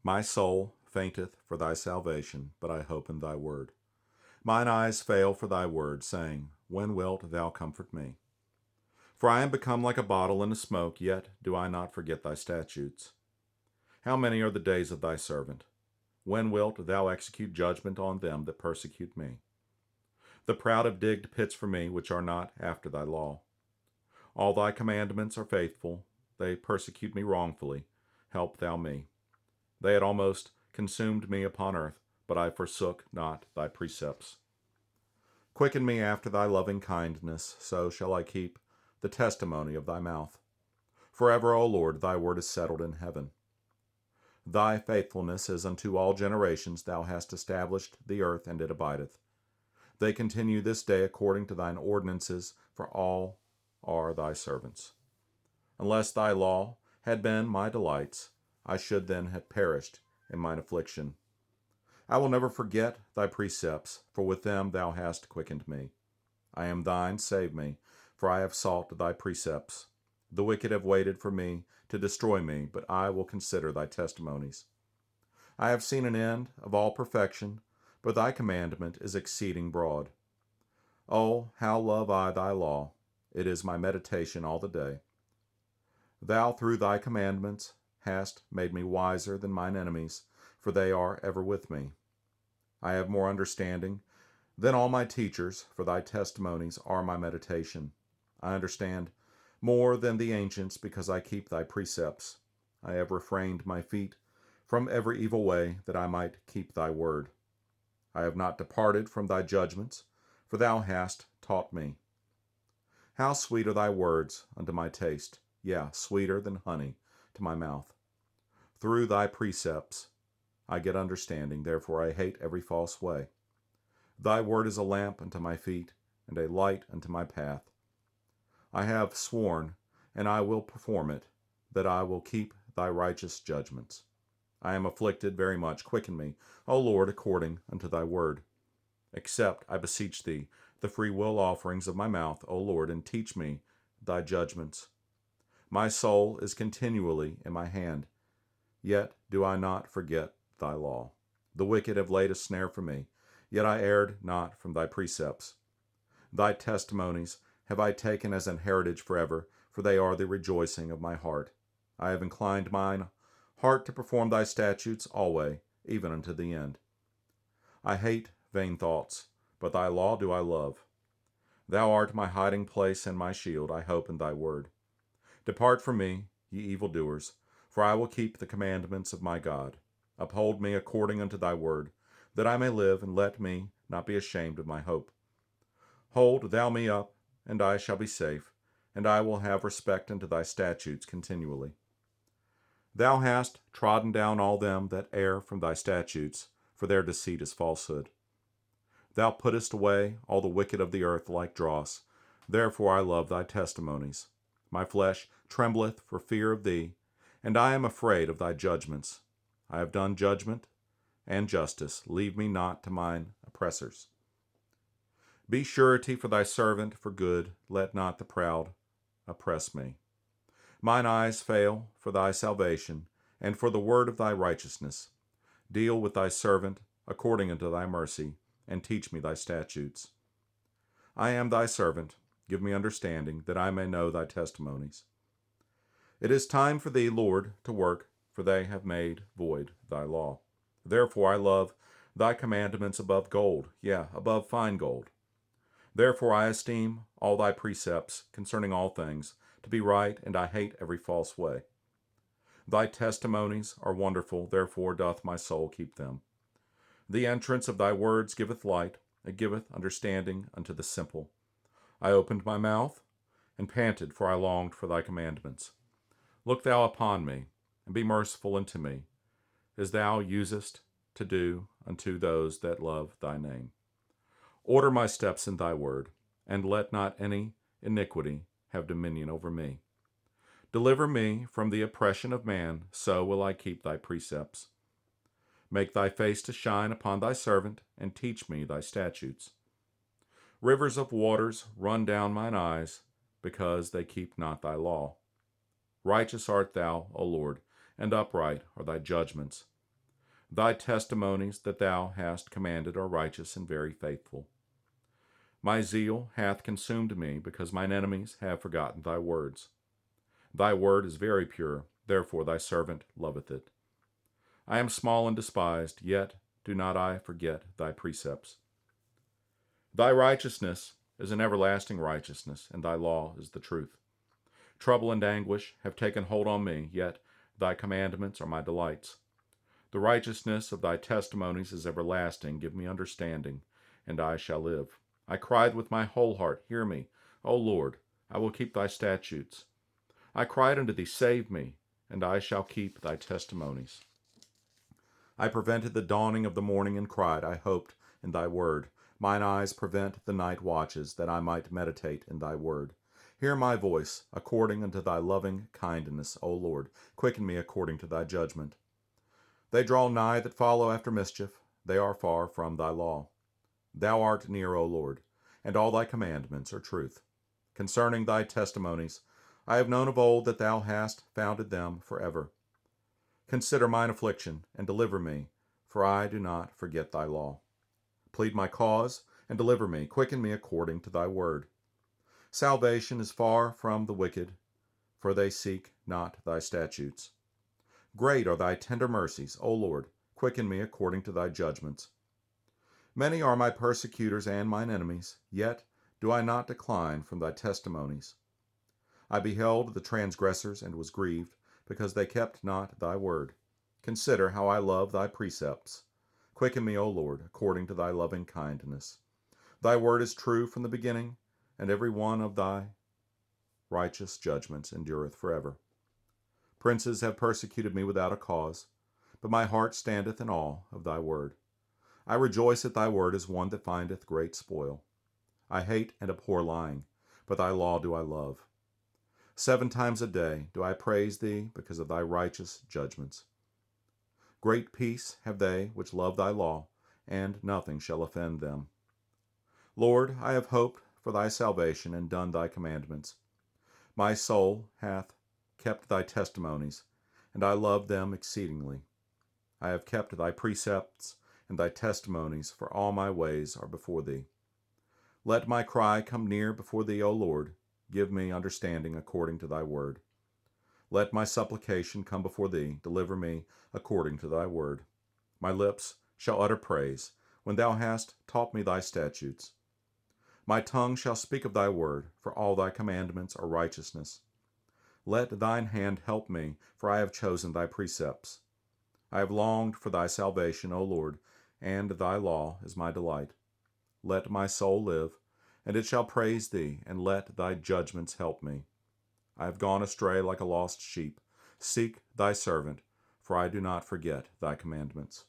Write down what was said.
My soul fainteth for thy salvation, but I hope in thy word. Mine eyes fail for thy word, saying, When wilt thou comfort me? For I am become like a bottle in a smoke, yet do I not forget thy statutes. How many are the days of thy servant? When wilt thou execute judgment on them that persecute me? The proud have digged pits for me, which are not after thy law. All thy commandments are faithful. They persecute me wrongfully. Help thou me. They had almost consumed me upon earth, but I forsook not thy precepts. Quicken me after thy loving kindness, so shall I keep the testimony of thy mouth. Forever, O Lord, thy word is settled in heaven. Thy faithfulness is unto all generations. Thou hast established the earth, and it abideth. They continue this day according to thine ordinances, for all are thy servants. Unless thy law had been my delights, I should then have perished in mine affliction. I will never forget thy precepts, for with them thou hast quickened me. I am thine, save me, for I have sought thy precepts. The wicked have waited for me to destroy me, but I will consider thy testimonies. I have seen an end of all perfection, but thy commandment is exceeding broad. Oh, how love I thy law! It is my meditation all the day. Thou, through thy commandments, hast made me wiser than mine enemies, for they are ever with me. I have more understanding than all my teachers, for thy testimonies are my meditation. I understand more than the ancients, because I keep thy precepts. I have refrained my feet from every evil way, that I might keep thy word. I have not departed from thy judgments, for thou hast taught me. How sweet are thy words unto my taste, yea, sweeter than honey to my mouth. Through thy precepts I get understanding, therefore I hate every false way. Thy word is a lamp unto my feet, and a light unto my path. I have sworn, and I will perform it, that I will keep thy righteous judgments. I am afflicted very much. Quicken me, O Lord, according unto thy word. Accept, I beseech thee, the free will offerings of my mouth, O Lord, and teach me thy judgments. My soul is continually in my hand, yet do I not forget thy law. The wicked have laid a snare for me, yet I erred not from thy precepts. Thy testimonies have I taken as an heritage forever, for they are the rejoicing of my heart. I have inclined mine heart to perform thy statutes alway, even unto the end. I hate vain thoughts, but thy law do I love. Thou art my hiding place and my shield. I hope in thy word. Depart from me, ye evildoers, for I will keep the commandments of my God. Uphold me according unto thy word, that I may live, and let me not be ashamed of my hope. Hold thou me up, and I shall be safe, and I will have respect unto thy statutes continually. Thou hast trodden down all them that err from thy statutes, for their deceit is falsehood. Thou puttest away all the wicked of the earth like dross. Therefore I love thy testimonies. My flesh trembleth for fear of thee, and I am afraid of thy judgments. I have done judgment and justice. Leave me not to mine oppressors. Be surety for thy servant for good. Let not the proud oppress me. Mine eyes fail for thy salvation, and for the word of thy righteousness. Deal with thy servant according unto thy mercy, and teach me thy statutes. I am thy servant. Give me understanding, that I may know thy testimonies. It is time for thee, Lord, to work, for they have made void thy law. Therefore I love thy commandments above gold, yea, above fine gold. Therefore I esteem all thy precepts concerning all things to be right, and I hate every false way. Thy testimonies are wonderful, therefore doth my soul keep them. The entrance of thy words giveth light, it giveth understanding unto the simple. I opened my mouth and panted, for I longed for thy commandments. Look thou upon me, and be merciful unto me, as thou usest to do unto those that love thy name. Order my steps in thy word, and let not any iniquity have dominion over me. Deliver me from the oppression of man, so will I keep thy precepts. Make thy face to shine upon thy servant, and teach me thy statutes. Rivers of waters run down mine eyes, because they keep not thy law. Righteous art thou, O Lord, and upright are thy judgments. Thy testimonies that thou hast commanded are righteous and very faithful. My zeal hath consumed me, because mine enemies have forgotten thy words. Thy word is very pure, therefore thy servant loveth it. I am small and despised, yet do not I forget thy precepts. Thy righteousness is an everlasting righteousness, and thy law is the truth. Trouble and anguish have taken hold on me, yet thy commandments are my delights. The righteousness of thy testimonies is everlasting. Give me understanding, and I shall live. I cried with my whole heart, hear me, O Lord, I will keep thy statutes. I cried unto thee, save me, and I shall keep thy testimonies. I prevented the dawning of the morning and cried, I hoped in thy word. Mine eyes prevent the night watches, that I might meditate in thy word. Hear my voice, according unto thy loving kindness, O Lord. Quicken me according to thy judgment. They draw nigh that follow after mischief. They are far from thy law. Thou art near, O Lord, and all thy commandments are truth. Concerning thy testimonies, I have known of old that thou hast founded them forever. Consider mine affliction, and deliver me, for I do not forget thy law. Plead my cause, and deliver me. Quicken me according to thy word. Salvation is far from the wicked, for they seek not thy statutes. Great are thy tender mercies, O Lord. Quicken me according to thy judgments. Many are my persecutors and mine enemies, yet do I not decline from thy testimonies. I beheld the transgressors and was grieved, because they kept not thy word. Consider how I love thy precepts. Quicken me, O Lord, according to thy loving kindness. Thy word is true from the beginning, and every one of thy righteous judgments endureth forever. Princes have persecuted me without a cause, but my heart standeth in awe of thy word. I rejoice at thy word as one that findeth great spoil. I hate and abhor lying, but thy law do I love. 7 times a day do I praise thee because of thy righteous judgments. Great peace have they which love thy law, and nothing shall offend them. Lord, I have hoped for thy salvation and done thy commandments. My soul hath kept thy testimonies, and I love them exceedingly. I have kept thy precepts and thy testimonies, for all my ways are before thee. Let my cry come near before thee, O Lord. Give me understanding according to thy word. Let my supplication come before thee. Deliver me according to thy word. My lips shall utter praise, when thou hast taught me thy statutes. My tongue shall speak of thy word, for all thy commandments are righteousness. Let thine hand help me, for I have chosen thy precepts. I have longed for thy salvation, O Lord, and thy law is my delight. Let my soul live, and it shall praise thee, and let thy judgments help me. I have gone astray like a lost sheep. Seek thy servant, for I do not forget thy commandments.